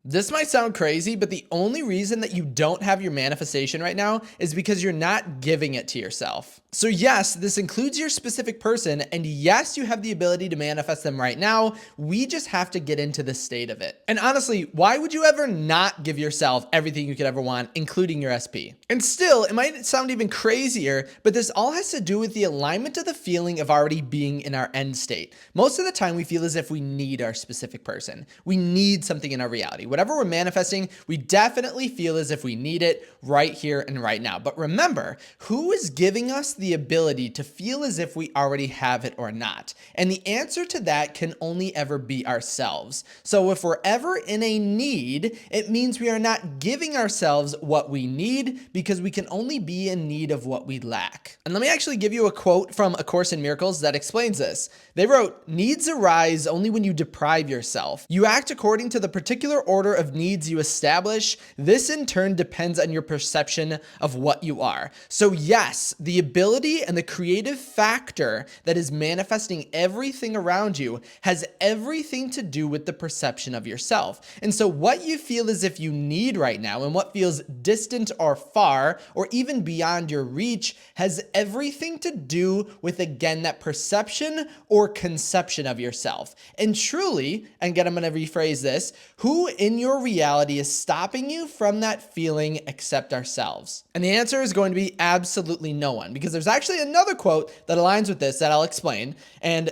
This might sound crazy, but the only reason that you don't have your manifestation right now is because you're not giving it to yourself. So yes, this includes your specific person, and yes, you have the ability to manifest them right now. We just have to get into the state of it. And honestly, why would you ever not give yourself everything you could ever want, including your SP? And still, it might sound even crazier, but this all has to do with the alignment of the feeling of already being in our end state. Most of the time, we feel as if we need our specific person. We need something in our reality. Whatever we're manifesting, we definitely feel as if we need it right here and right now. But remember, who is giving us the ability to feel as if we already have it or not? And the answer to that can only ever be ourselves. So if we're ever in a need, it means we are not giving ourselves what we need because we can only be in need of what we lack. And let me actually give you a quote from A Course in Miracles that explains this. They wrote, "Needs arise only when you deprive yourself. You act according to the particular order of needs you establish. This in turn depends on your perception of what you are." So yes, the ability and the creative factor that is manifesting everything around you has everything to do with the perception of yourself. And so what you feel as if you need right now and what feels distant or far or even beyond your reach has everything to do with, again, that perception or conception of yourself. And truly, and again, I'm going to rephrase this, who in your reality is stopping you from that feeling except ourselves? And the answer is going to be absolutely no one, because there's actually another quote that aligns with this that I'll explain, and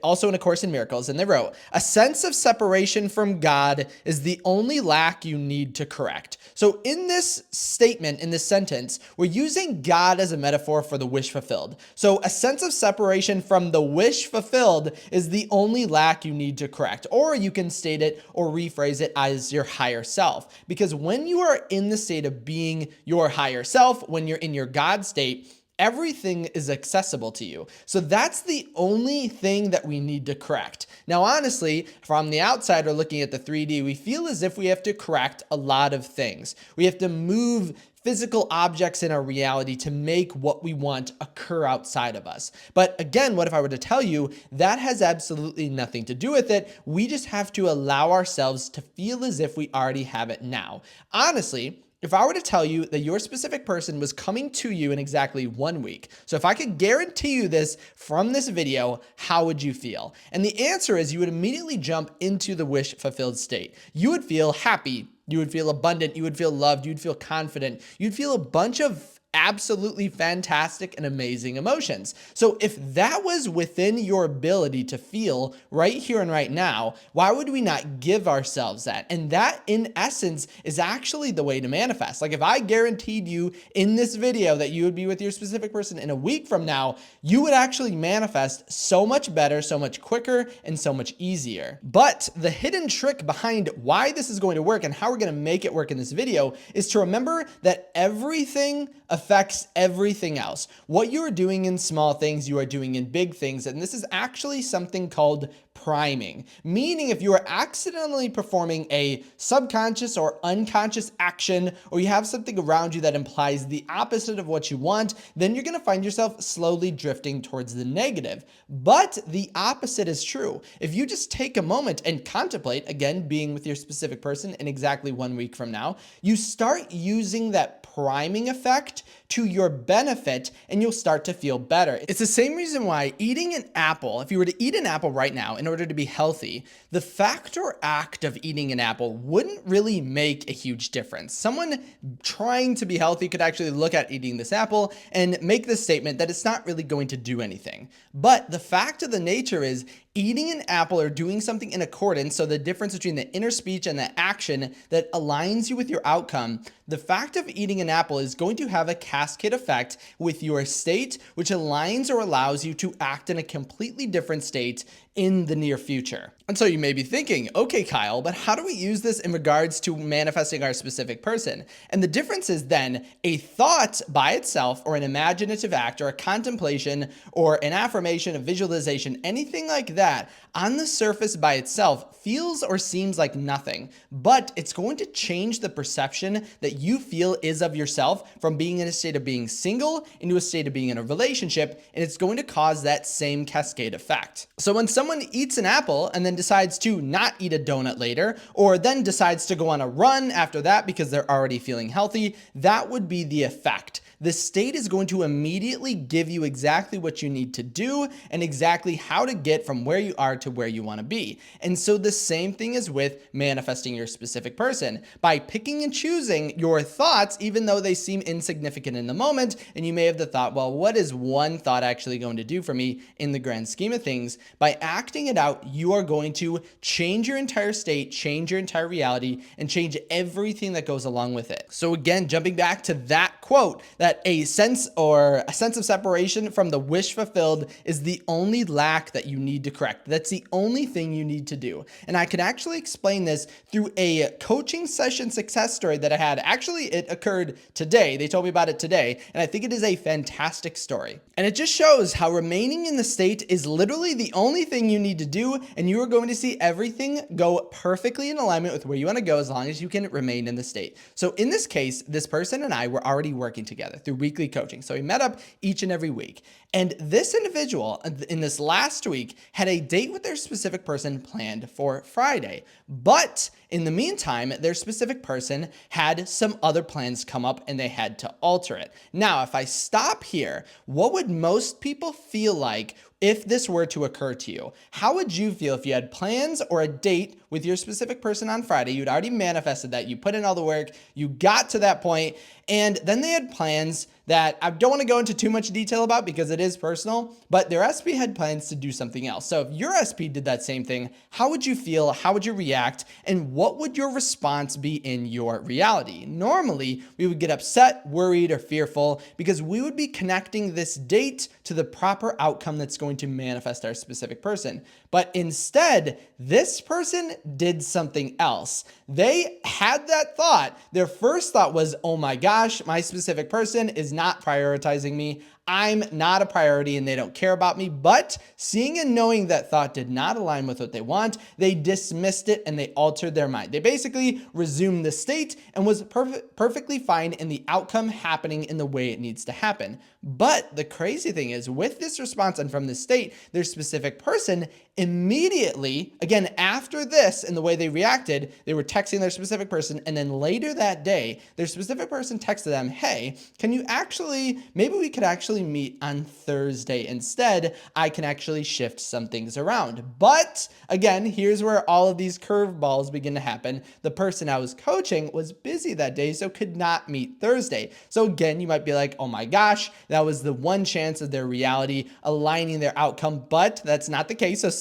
also in A Course in Miracles, and they wrote, "A sense of separation from God is the only lack you need to correct." So in this statement, in this sentence, we're using God as a metaphor for the wish fulfilled. So a sense of separation from the wish fulfilled is the only lack you need to correct. Or you can state it or rephrase it as your higher self. Because when you are in the state of being your higher self, when you're in your God state, everything is accessible to you. So that's the only thing that we need to correct. Now, honestly, from the outsider looking at the 3D, we feel as if we have to correct a lot of things. We have to move physical objects in our reality to make what we want occur outside of us. But again, what if I were to tell you that has absolutely nothing to do with it? We just have to allow ourselves to feel as if we already have it now. Honestly, if I were to tell you that your specific person was coming to you in exactly 1 week, so if I could guarantee you this from this video, how would you feel? And the answer is you would immediately jump into the wish fulfilled state. You would feel happy, you would feel abundant, you would feel loved, you'd feel confident, you'd feel a bunch of absolutely fantastic and amazing emotions. So if that was within your ability to feel right here and right now, why would we not give ourselves that? And that in essence is actually the way to manifest. Like if I guaranteed you in this video that you would be with your specific person in a week from now, you would actually manifest so much better, so much quicker, and so much easier. But the hidden trick behind why this is going to work and how we're going to make it work in this video is to remember that everything affects everything else. What you are doing in small things, you are doing in big things. And this is actually something called priming, meaning if you are accidentally performing a subconscious or unconscious action, or you have something around you that implies the opposite of what you want, then you're going to find yourself slowly drifting towards the negative. But the opposite is true. If you just take a moment and contemplate, again, being with your specific person in exactly 1 week from now, you start using that priming effect to your benefit and you'll start to feel better. It's the same reason why eating an apple, if you were to eat an apple right now in order to be healthy, the fact or act of eating an apple wouldn't really make a huge difference. Someone trying to be healthy could actually look at eating this apple and make the statement that it's not really going to do anything. But the fact of the nature is eating an apple or doing something in accordance, so the difference between the inner speech and the action that aligns you with your outcome, the fact of eating an apple is going to have a cascade effect with your state, which aligns or allows you to act in a completely different state in the near future. And so you may be thinking, okay, Kyle, but how do we use this in regards to manifesting our specific person? And the difference is then a thought by itself or an imaginative act or a contemplation or an affirmation, a visualization, anything like that that on the surface by itself feels or seems like nothing, but it's going to change the perception that you feel is of yourself from being in a state of being single into a state of being in a relationship, and it's going to cause that same cascade effect. So when someone eats an apple and then decides to not eat a donut later, or then decides to go on a run after that because they're already feeling healthy, that would be the effect. The state is going to immediately give you exactly what you need to do and exactly how to get from where you are to where you want to be. And so the same thing is with manifesting your specific person. By picking and choosing your thoughts, even though they seem insignificant in the moment, and you may have the thought, well, what is one thought actually going to do for me in the grand scheme of things? By acting it out, you are going to change your entire state, change your entire reality, and change everything that goes along with it. So again, jumping back to that quote, that a sense of separation from the wish fulfilled is the only lack that you need to correct. That's the only thing you need to do. And I can actually explain this through a coaching session success story that I had. Actually, it occurred today. They told me about it today, and I think it is a fantastic story. And it just shows how remaining in the state is literally the only thing you need to do, and you are going to see everything go perfectly in alignment with where you want to go as long as you can remain in the state. So in this case, this person and I were already working together through weekly coaching. So we met up each and every week. And this individual in this last week had a date with their specific person planned for Friday. But in the meantime, their specific person had some other plans come up and they had to alter it. Now, if I stop here, what would most people feel like if this were to occur to you? How would you feel if you had plans or a date with your specific person on Friday? You'd already manifested that, you put in all the work, you got to that point, and then they had plans that I don't want to go into too much detail about because it is personal, but their SP had plans to do something else. So if your SP did that same thing, how would you feel? How would you react? And what would your response be in your reality? Normally, we would get upset, worried, or fearful because we would be connecting this date to the proper outcome that's going to manifest our specific person. But instead, this person did something else. They had that thought. Their first thought was, oh my gosh, my specific person is not prioritizing me. I'm not a priority and they don't care about me. But seeing and knowing that thought did not align with what they want, they dismissed it and they altered their mind. They basically resumed the state and was perfectly fine in the outcome happening in the way it needs to happen. But the crazy thing is, with this response and from this state, their specific person immediately, again, after this and the way they reacted, they were texting their specific person. And then later that day, their specific person texted them, hey, maybe we could actually meet on Thursday instead. I can actually shift some things around. But again, here's where all of these curveballs begin to happen. The person I was coaching was busy that day, so could not meet Thursday. So again, you might be like, oh my gosh, that was the one chance of their reality aligning their outcome, but that's not the case. So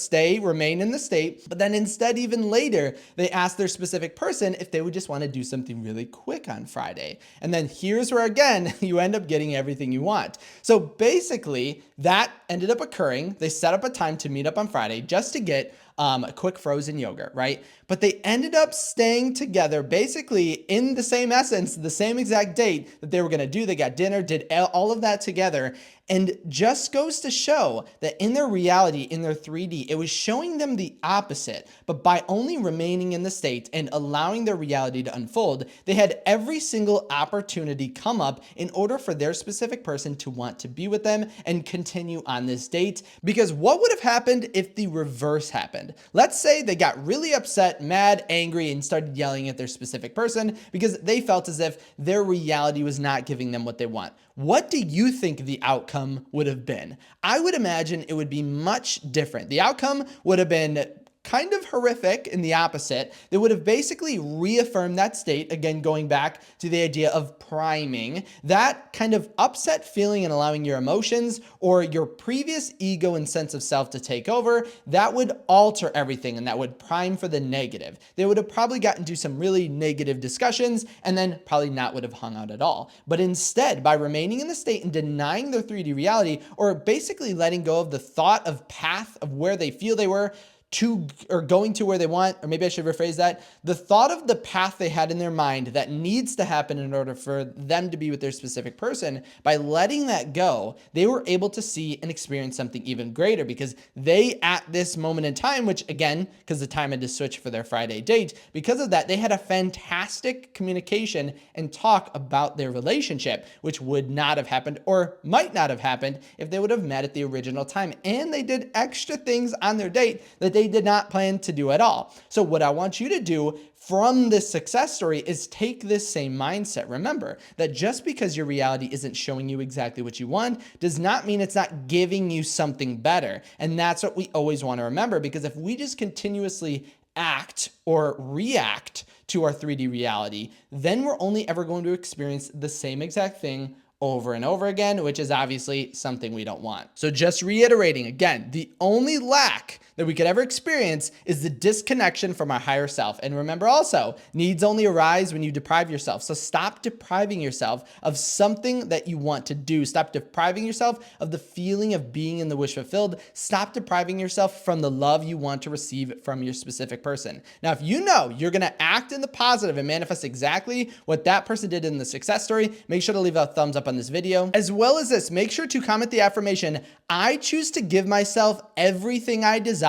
remain in the state. But then instead, even later, they asked their specific person if they would just want to do something really quick on Friday. And then here's where, again, you end up getting everything you want. So basically, that ended up occurring. They set up a time to meet up on Friday just to get a quick frozen yogurt, right? But they ended up staying together basically in the same essence, the same exact date that they were going to do. They got dinner, did all of that together. And just goes to show that in their reality, in their 3D, it was showing them the opposite. But by only remaining in the state and allowing their reality to unfold, they had every single opportunity come up in order for their specific person to want to be with them and continue on this date. Because what would have happened if the reverse happened? Let's say they got really upset, mad, angry, and started yelling at their specific person because they felt as if their reality was not giving them what they want. What do you think the outcome would have been? I would imagine it would be much different. The outcome would have been kind of horrific in the opposite. They would have basically reaffirmed that state, again, going back to the idea of priming, that kind of upset feeling and allowing your emotions or your previous ego and sense of self to take over. That would alter everything and that would prime for the negative. They would have probably gotten into some really negative discussions and then probably not would have hung out at all. But instead, by remaining in the state and denying their 3D reality, or basically letting go of the thought of path of where they feel they were, going to where they want, or maybe I should rephrase that, the thought of the path they had in their mind that needs to happen in order for them to be with their specific person, by letting that go, they were able to see and experience something even greater, because they, at this moment in time, which again, because the time had to switch for their Friday date, because of that, they had a fantastic communication and talk about their relationship, which would not have happened or might not have happened if they would have met at the original time. And they did extra things on their date that they did not plan to do at all. So what I want you to do from this success story is take this same mindset. Remember that just because your reality isn't showing you exactly what you want does not mean it's not giving you something better. And that's what we always want to remember, because if we just continuously act or react to our 3D reality, then we're only ever going to experience the same exact thing over and over again, which is obviously something we don't want. So just reiterating again, the only lack that we could ever experience is the disconnection from our higher self. And remember also, needs only arise when you deprive yourself. So stop depriving yourself of something that you want to do. Stop depriving yourself of the feeling of being in the wish fulfilled. Stop depriving yourself from the love you want to receive from your specific person. Now, if you know you're gonna act in the positive and manifest exactly what that person did in the success story, make sure to leave a thumbs up on this video. As well as this, make sure to comment the affirmation, "I choose to give myself everything I desire,"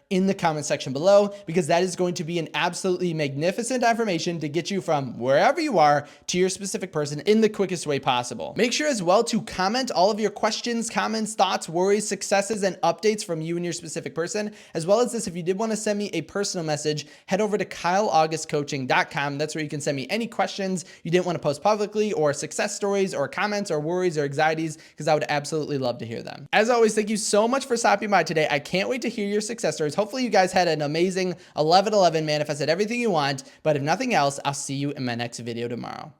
in the comment section below, because that is going to be an absolutely magnificent affirmation to get you from wherever you are to your specific person in the quickest way possible. Make sure as well to comment all of your questions, comments, thoughts, worries, successes, and updates from you and your specific person. As well as this, if you did want to send me a personal message, head over to kyleaugustcoaching.com. That's where you can send me any questions you didn't want to post publicly, or success stories, or comments, or worries, or anxieties, because I would absolutely love to hear them. As always, thank you so much for stopping by today. I can't wait to hear your success stories. Hopefully you guys had an amazing 11/11, manifested everything you want, but if nothing else, I'll see you in my next video tomorrow.